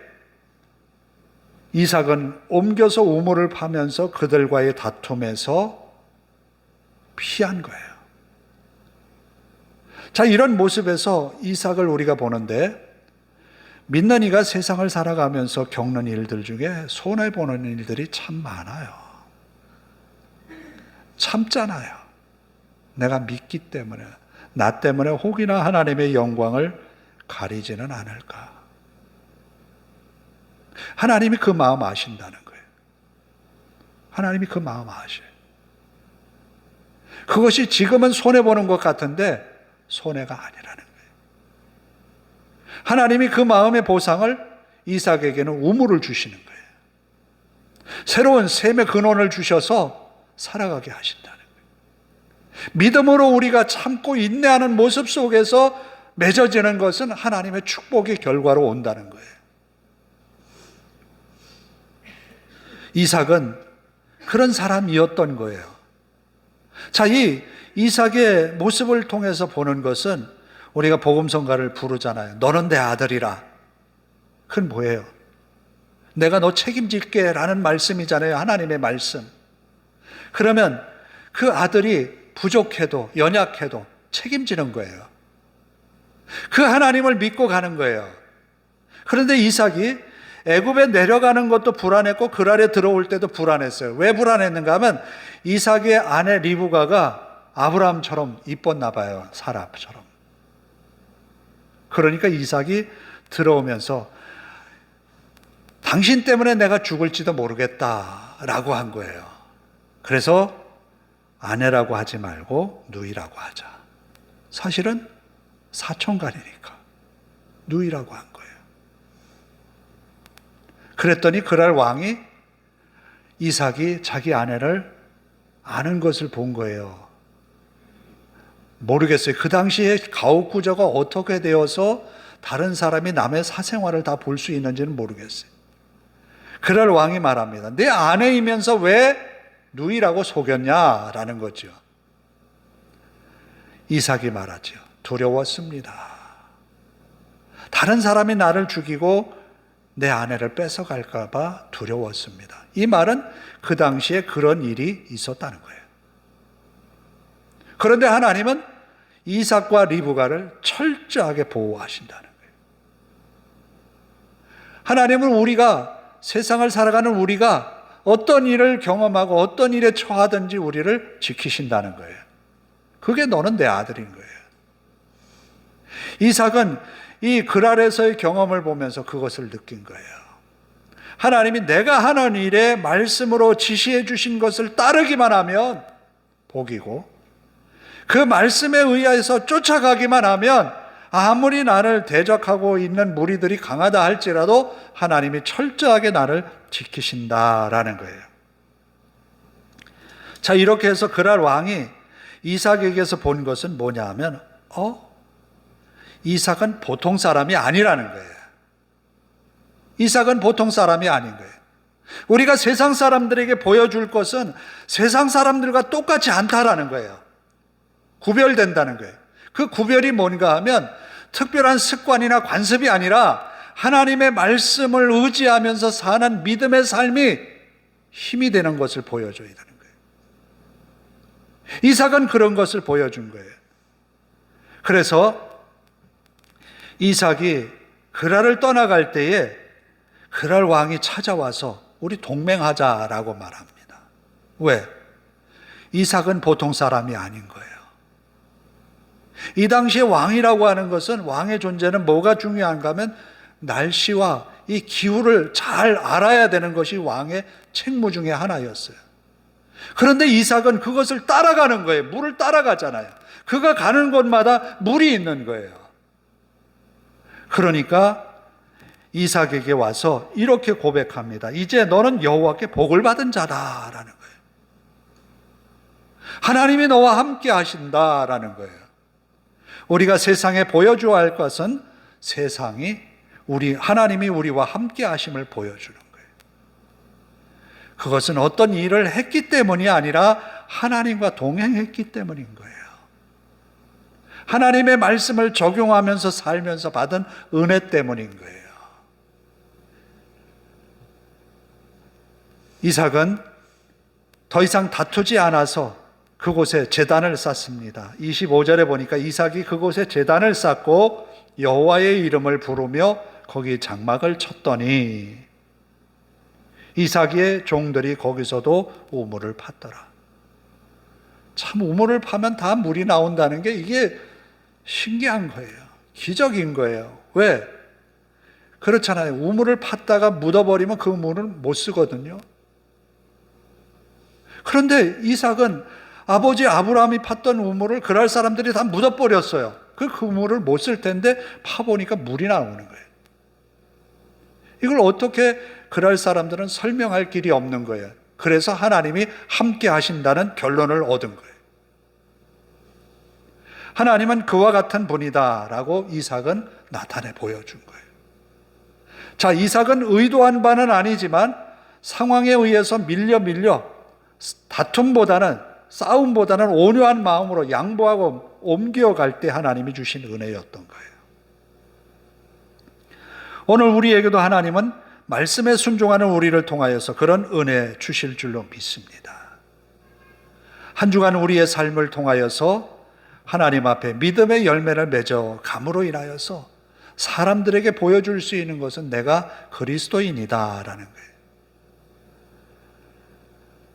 이삭은 옮겨서 우물을 파면서 그들과의 다툼에서 피한 거예요. 자, 이런 모습에서 이삭을 우리가 보는데 믿는 이가 세상을 살아가면서 겪는 일들 중에 손해보는 일들이 참 많아요. 참잖아요. 내가 믿기 때문에, 나 때문에 혹이나 하나님의 영광을 가리지는 않을까. 하나님이 그 마음 아신다는 거예요. 하나님이 그 마음 아셔요. 그것이 지금은 손해보는 것 같은데 손해가 아니라는 거예요. 하나님이 그 마음의 보상을 이삭에게는 우물을 주시는 거예요. 새로운 샘의 근원을 주셔서 살아가게 하신다는 거예요. 믿음으로 우리가 참고 인내하는 모습 속에서 맺어지는 것은 하나님의 축복의 결과로 온다는 거예요. 이삭은 그런 사람이었던 거예요. 자, 이 이삭의 모습을 통해서 보는 것은 우리가 복음성가를 부르잖아요. 너는 내 아들이라. 그건 뭐예요? 내가 너 책임질게 라는 말씀이잖아요. 하나님의 말씀. 그러면 그 아들이 부족해도 연약해도 책임지는 거예요. 그 하나님을 믿고 가는 거예요. 그런데 이삭이 애굽에 내려가는 것도 불안했고 그랄에 들어올 때도 불안했어요. 왜 불안했는가 하면 이삭의 아내 리브가가 아브라함처럼 이뻤나 봐요. 사라처럼. 그러니까 이삭이 들어오면서 당신 때문에 내가 죽을지도 모르겠다라고 한 거예요. 그래서 아내라고 하지 말고 누이라고 하자. 사실은 사촌간이니까 누이라고 한 거예요. 그랬더니 그날 왕이 이삭이 자기 아내를 아는 것을 본 거예요. 모르겠어요. 그 당시에 가옥구조가 어떻게 되어서 다른 사람이 남의 사생활을 다 볼 수 있는지는 모르겠어요. 그날 왕이 말합니다. 내 아내이면서 왜 누이라고 속였냐라는 거죠. 이삭이 말하죠. 두려웠습니다. 다른 사람이 나를 죽이고 내 아내를 뺏어갈까 봐 두려웠습니다. 이 말은 그 당시에 그런 일이 있었다는 거예요. 그런데 하나님은 이삭과 리브가를 철저하게 보호하신다는 거예요. 하나님은 우리가 세상을 살아가는 우리가 어떤 일을 경험하고 어떤 일에 처하든지 우리를 지키신다는 거예요. 그게 너는 내 아들인 거예요. 이삭은 이 그랄에서의 경험을 보면서 그것을 느낀 거예요. 하나님이 내가 하는 일에 말씀으로 지시해 주신 것을 따르기만 하면 복이고 그 말씀에 의해서 쫓아가기만 하면 아무리 나를 대적하고 있는 무리들이 강하다 할지라도 하나님이 철저하게 나를 지키신다라는 거예요. 자, 이렇게 해서 그랄 왕이 이삭에게서 본 것은 뭐냐 하면 이삭은 보통 사람이 아니라는 거예요. 이삭은 보통 사람이 아닌 거예요. 우리가 세상 사람들에게 보여줄 것은 세상 사람들과 똑같지 않다라는 거예요. 구별된다는 거예요. 그 구별이 뭔가 하면 특별한 습관이나 관습이 아니라 하나님의 말씀을 의지하면서 사는 믿음의 삶이 힘이 되는 것을 보여줘야 되는 거예요. 이삭은 그런 것을 보여준 거예요. 그래서 이삭이 그랄을 떠나갈 때에 그랄 왕이 찾아와서 우리 동맹하자라고 말합니다. 왜? 이삭은 보통 사람이 아닌 거예요. 이 당시에 왕이라고 하는 것은 왕의 존재는 뭐가 중요한가 하면 날씨와 이 기후를 잘 알아야 되는 것이 왕의 책무 중에 하나였어요. 그런데 이삭은 그것을 따라가는 거예요. 물을 따라가잖아요. 그가 가는 곳마다 물이 있는 거예요. 그러니까 이삭에게 와서 이렇게 고백합니다. 이제 너는 여호와께 복을 받은 자다라는 거예요. 하나님이 너와 함께 하신다라는 거예요. 우리가 세상에 보여줘야 할 것은 하나님이 우리와 함께 하심을 보여주는 거예요. 그것은 어떤 일을 했기 때문이 아니라 하나님과 동행했기 때문인 거예요. 하나님의 말씀을 적용하면서 살면서 받은 은혜 때문인 거예요. 이삭은 더 이상 다투지 않아서 그곳에 제단을 쌓습니다. 25절에 보니까 이삭이 그곳에 제단을 쌓고 여호와의 이름을 부르며 거기 장막을 쳤더니 이삭의 종들이 거기서도 우물을 팠더라. 참 우물을 파면 다 물이 나온다는 게 이게 신기한 거예요. 기적인 거예요. 왜? 그렇잖아요. 우물을 팠다가 묻어버리면 그 우물을 못 쓰거든요. 그런데 이삭은 아버지 아브라함이 팠던 우물을 그랄 사람들이 다 묻어버렸어요. 그 우물을 못 쓸 텐데 파보니까 물이 나오는 거예요. 이걸 어떻게 그랄 사람들은 설명할 길이 없는 거예요. 그래서 하나님이 함께 하신다는 결론을 얻은 거예요. 하나님은 그와 같은 분이다라고 이삭은 나타내 보여준 거예요. 자, 이삭은 의도한 바는 아니지만 상황에 의해서 밀려 다툼보다는 싸움보다는 온유한 마음으로 양보하고 옮겨갈 때 하나님이 주신 은혜였던 거예요. 오늘 우리에게도 하나님은 말씀에 순종하는 우리를 통하여서 그런 은혜 주실 줄로 믿습니다. 한 주간 우리의 삶을 통하여서 하나님 앞에 믿음의 열매를 맺어 감으로 인하여서 사람들에게 보여줄 수 있는 것은 내가 그리스도인이다라는 거예요.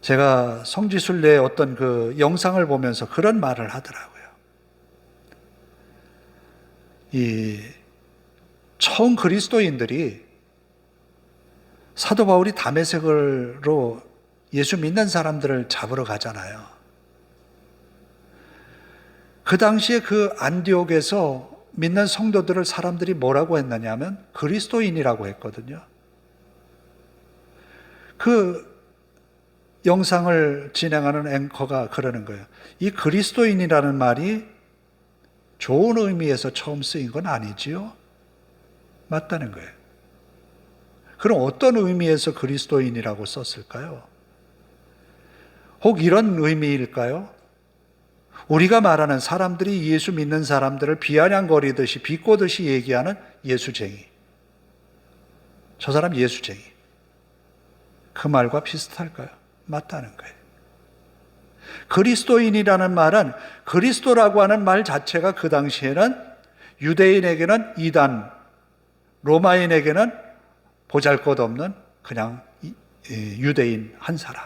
제가 성지순례의 어떤 그 영상을 보면서 그런 말을 하더라고요. 이 처음 그리스도인들이 사도 바울이 다메섹으로 예수 믿는 사람들을 잡으러 가잖아요. 그 당시에 그 안디옥에서 믿는 성도들을 사람들이 뭐라고 했느냐면 그리스도인이라고 했거든요. 그 영상을 진행하는 앵커가 그러는 거예요. 이 그리스도인이라는 말이 좋은 의미에서 처음 쓰인 건 아니지요? 맞다는 거예요. 그럼 어떤 의미에서 그리스도인이라고 썼을까요? 혹 이런 의미일까요? 우리가 말하는 사람들이 예수 믿는 사람들을 비아냥거리듯이 비꼬듯이 얘기하는 예수쟁이. 저 사람 예수쟁이. 그 말과 비슷할까요? 맞다는 거예요. 그리스도인이라는 말은 그리스도라고 하는 말 자체가 그 당시에는 유대인에게는 이단, 로마인에게는 보잘것없는 그냥 유대인 한 사람.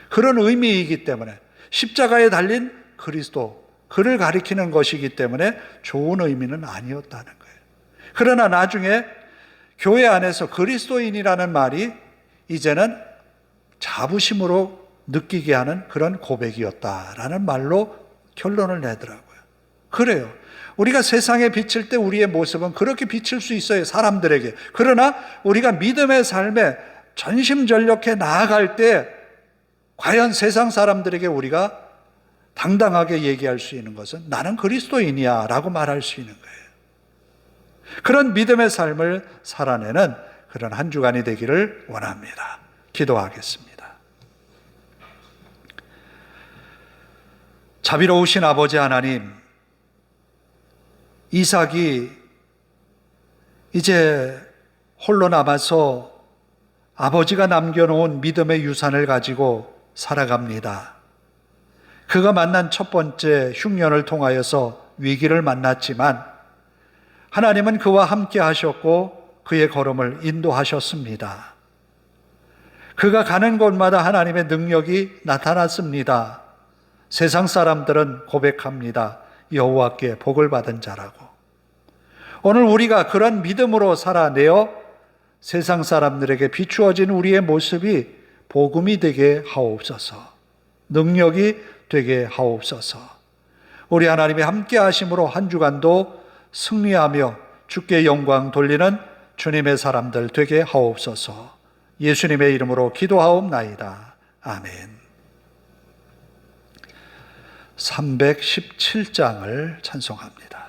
그런 의미이기 때문에 십자가에 달린 그리스도, 그를 가리키는 것이기 때문에 좋은 의미는 아니었다는 거예요. 그러나 나중에 교회 안에서 그리스도인이라는 말이 이제는 자부심으로 느끼게 하는 그런 고백이었다라는 말로 결론을 내더라고요. 그래요. 우리가 세상에 비칠 때 우리의 모습은 그렇게 비칠 수 있어요, 사람들에게. 그러나 우리가 믿음의 삶에 전심전력해 나아갈 때 과연 세상 사람들에게 우리가 당당하게 얘기할 수 있는 것은 나는 그리스도인이야 라고 말할 수 있는 거예요. 그런 믿음의 삶을 살아내는 그런 한 주간이 되기를 원합니다. 기도하겠습니다. 자비로우신 아버지 하나님, 이삭이 이제 홀로 남아서 아버지가 남겨놓은 믿음의 유산을 가지고 살아갑니다. 그가 만난 첫 번째 흉년을 통하여서 위기를 만났지만 하나님은 그와 함께 하셨고 그의 걸음을 인도하셨습니다. 그가 가는 곳마다 하나님의 능력이 나타났습니다. 세상 사람들은 고백합니다. 여호와께 복을 받은 자라고. 오늘 우리가 그런 믿음으로 살아내어 세상 사람들에게 비추어진 우리의 모습이 복음이 되게 하옵소서. 능력이 되게 하옵소서. 우리 하나님이 함께 하심으로 한 주간도 승리하며 주께 영광 돌리는 주님의 사람들 되게 하옵소서. 예수님의 이름으로 기도하옵나이다. 아멘. 317장을 찬송합니다.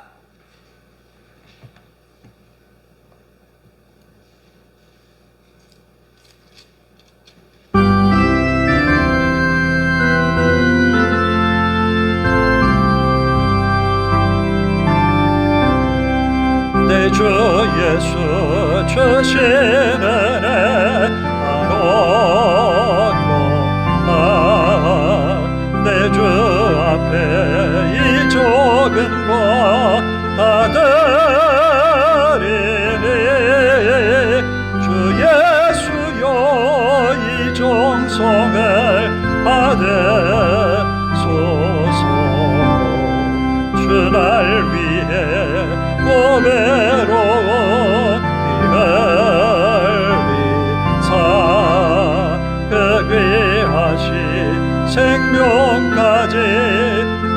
내 주 예수 주신 은혜 알았고 내 주 앞에 이 적은 것 다 드리니 주 예수여 이 정성을 받으소서. 주 날 위해 고배로운 이 생명까지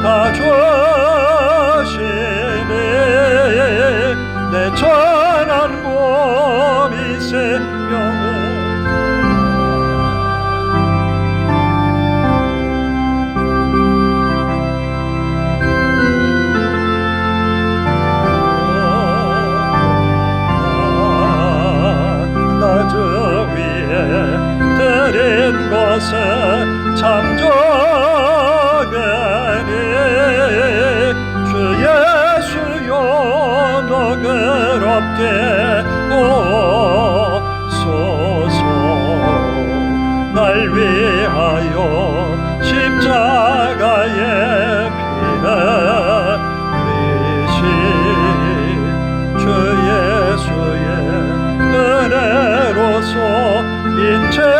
다 주시네. 내 천한 몸이 생명을 낮은 위에 드린 것은 참 적으니 주 예수여 너그럽게 오소서. 날 위하여 십자가에 피를 흘리신 주 예수의 은혜로서 인체시고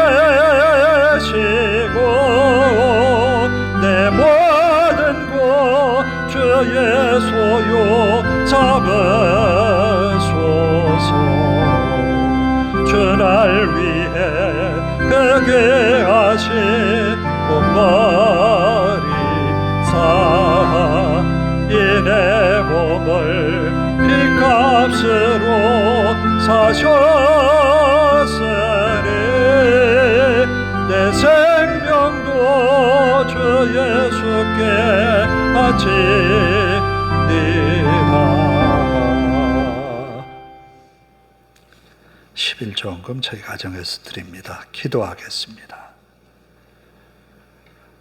내 모든 것 주의 소유 삼으소서. 주 날 위해 크게 하신 몸머리 사인의 몸을 피값으로 사셨으니 내 생명도 주 예수께 바치리라. 11조원금 저희 가정에서 드립니다. 기도하겠습니다.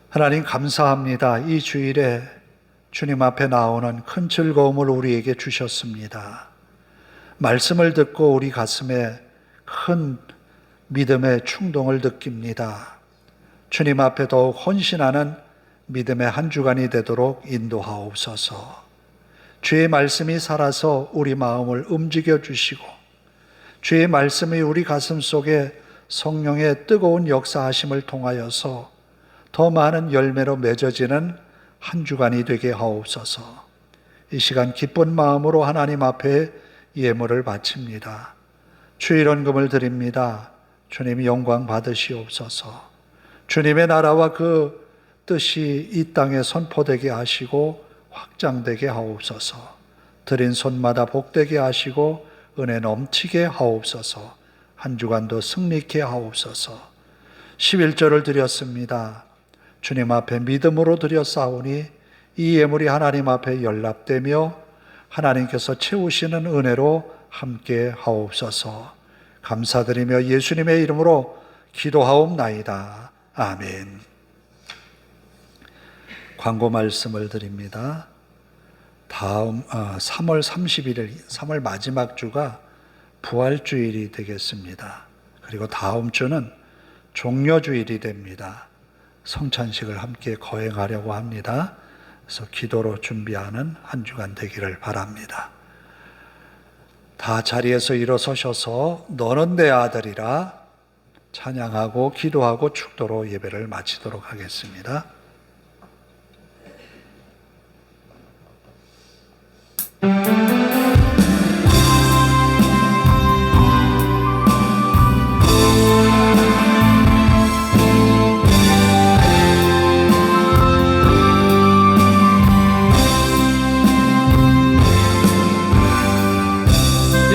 하나님 감사합니다. 이 주일에 주님 앞에 나오는 큰 즐거움을 우리에게 주셨습니다. 말씀을 듣고 우리 가슴에 큰 믿음의 충동을 느낍니다. 주님 앞에 더욱 헌신하는 믿음의 한 주간이 되도록 인도하옵소서. 주의 말씀이 살아서 우리 마음을 움직여 주시고 주의 말씀이 우리 가슴 속에 성령의 뜨거운 역사하심을 통하여서 더 많은 열매로 맺어지는 한 주간이 되게 하옵소서. 이 시간 기쁜 마음으로 하나님 앞에 예물을 바칩니다. 주일원금을 드립니다. 주님 영광 받으시옵소서. 주님의 나라와 그 뜻이 이 땅에 선포되게 하시고 확장되게 하옵소서. 드린 손마다 복되게 하시고 은혜 넘치게 하옵소서. 한 주간도 승리케 하옵소서. 11절을 드렸습니다. 주님 앞에 믿음으로 드렸사오니 이 예물이 하나님 앞에 연락되며 하나님께서 채우시는 은혜로 함께 하옵소서. 감사드리며 예수님의 이름으로 기도하옵나이다. 아멘. 광고 말씀을 드립니다. 다음 3월 31일 3월 마지막 주가 부활주일이 되겠습니다. 그리고 다음 주는 종려주일이 됩니다. 성찬식을 함께 거행하려고 합니다. 그래서 기도로 준비하는 한 주간 되기를 바랍니다. 다 자리에서 일어서셔서 너는 내 아들이라 찬양하고 기도하고 축도로 예배를 마치도록 하겠습니다.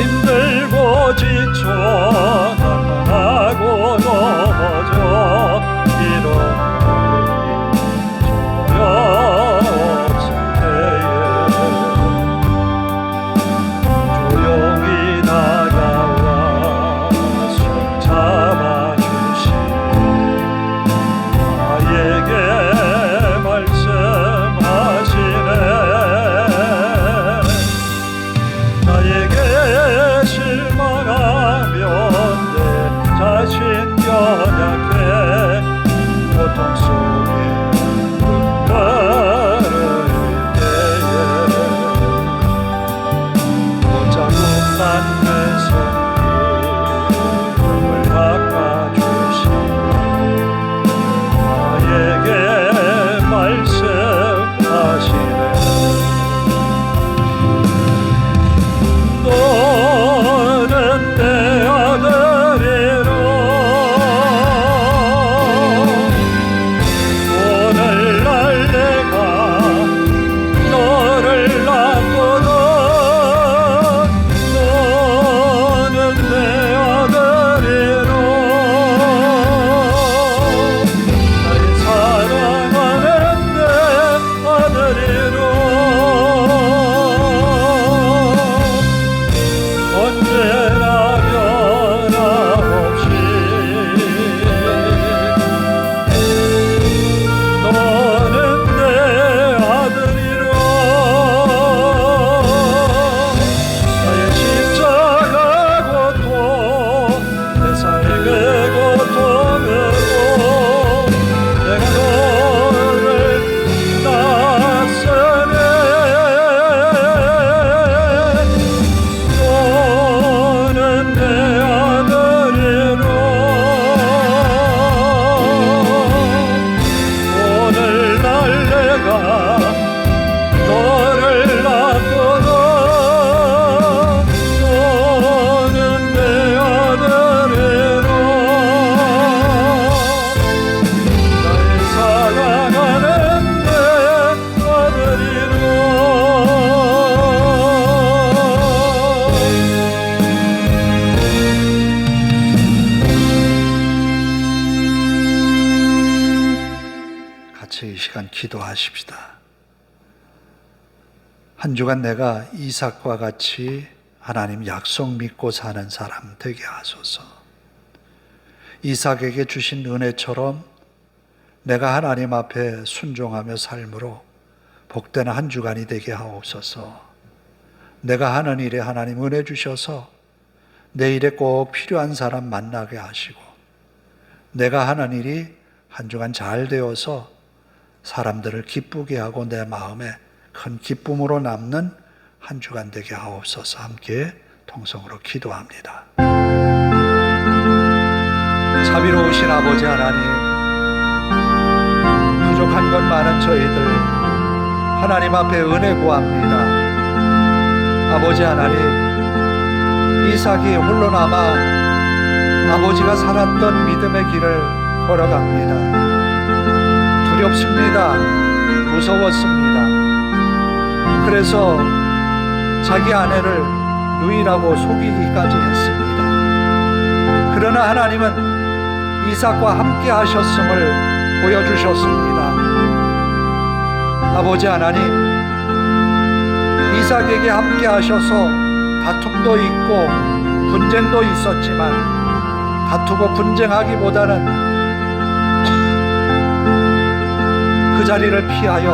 힘들고 지쳐 나가고 넘어져 이런 조여없을 때에 조용히 다가와 손 잡아주시 나에게 말씀하시네. 나에게 실망하면 시간 기도하십시다. 한 주간 내가 이삭과 같이 하나님 약속 믿고 사는 사람 되게 하소서. 이삭에게 주신 은혜처럼 내가 하나님 앞에 순종하며 삶으로 복된 한 주간이 되게 하옵소서. 내가 하는 일에 하나님 은혜 주셔서 내 일에 꼭 필요한 사람 만나게 하시고, 내가 하는 일이 한 주간 잘 되어서 사람들을 기쁘게 하고 내 마음에 큰 기쁨으로 남는 한 주간 되게 하옵소서. 함께 통성으로 기도합니다. 자비로우신 아버지 하나님, 부족한 것 많은 저희들 하나님 앞에 은혜 구합니다. 아버지 하나님, 이삭이 홀로 남아 아버지가 살았던 믿음의 길을 걸어갑니다. 두렵습니다. 무서웠습니다. 그래서 자기 아내를 누이라고 속이기까지 했습니다. 그러나 하나님은 이삭과 함께 하셨음을 보여주셨습니다. 아버지 하나님, 이삭에게 함께 하셔서 다툼도 있고 분쟁도 있었지만 다투고 분쟁하기보다는 그 자리를 피하여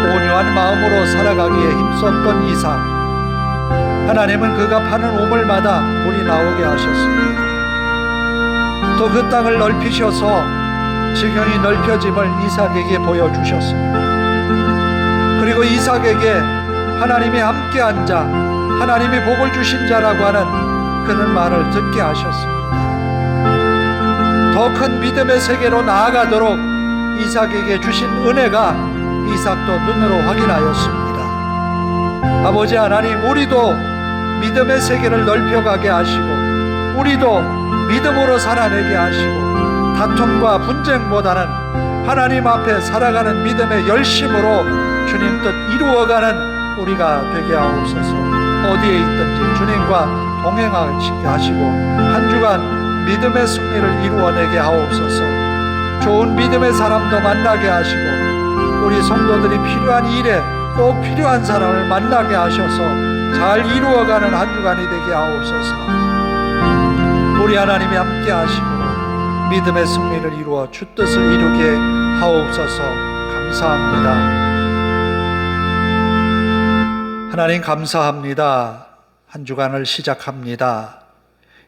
온유한 마음으로 살아가기에 힘썼던 이삭, 하나님은 그가 파는 우물마다 물이 나오게 하셨습니다. 또 그 땅을 넓히셔서 지경이 넓혀짐을 이삭에게 보여주셨습니다. 그리고 이삭에게 하나님이 함께 앉아 하나님이 복을 주신 자라고 하는 그런 말을 듣게 하셨습니다. 더 큰 믿음의 세계로 나아가도록 이삭에게 주신 은혜가 이삭도 눈으로 확인하였습니다. 아버지 하나님, 우리도 믿음의 세계를 넓혀가게 하시고 우리도 믿음으로 살아내게 하시고 다툼과 분쟁보다는 하나님 앞에 살아가는 믿음의 열심으로 주님 뜻 이루어가는 우리가 되게 하옵소서. 어디에 있든지 주님과 동행하시게 하시고 한 주간 믿음의 승리를 이루어내게 하옵소서. 좋은 믿음의 사람도 만나게 하시고 우리 성도들이 필요한 일에 꼭 필요한 사람을 만나게 하셔서 잘 이루어가는 한 주간이 되게 하옵소서. 우리 하나님이 함께 하시고 믿음의 승리를 이루어 주 뜻을 이루게 하옵소서. 감사합니다. 하나님 감사합니다. 한 주간을 시작합니다.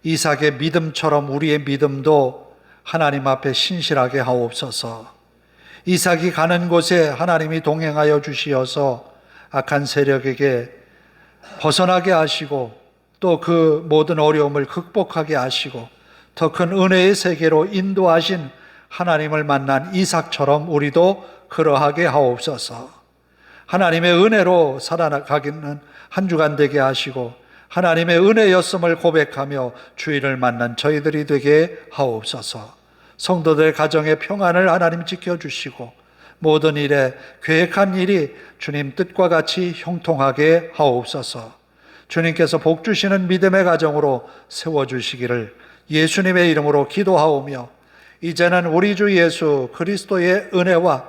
이삭의 믿음처럼 우리의 믿음도 하나님 앞에 신실하게 하옵소서. 이삭이 가는 곳에 하나님이 동행하여 주시어서 악한 세력에게 벗어나게 하시고 또 그 모든 어려움을 극복하게 하시고 더 큰 은혜의 세계로 인도하신 하나님을 만난 이삭처럼 우리도 그러하게 하옵소서. 하나님의 은혜로 살아가기는 한 주간 되게 하시고 하나님의 은혜였음을 고백하며 주의를 만난 저희들이 되게 하옵소서. 성도들 가정의 평안을 하나님 지켜주시고 모든 일에 계획한 일이 주님 뜻과 같이 형통하게 하옵소서. 주님께서 복 주시는 믿음의 가정으로 세워주시기를 예수님의 이름으로 기도하오며 이제는 우리 주 예수 그리스도의 은혜와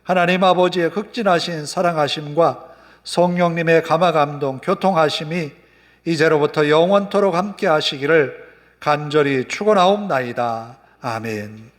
하나님 아버지의 극진하신 사랑하심과 성령님의 감화감동 교통하심이 이제로부터 영원토록 함께 하시기를 간절히 축원하옵나이다. 아멘.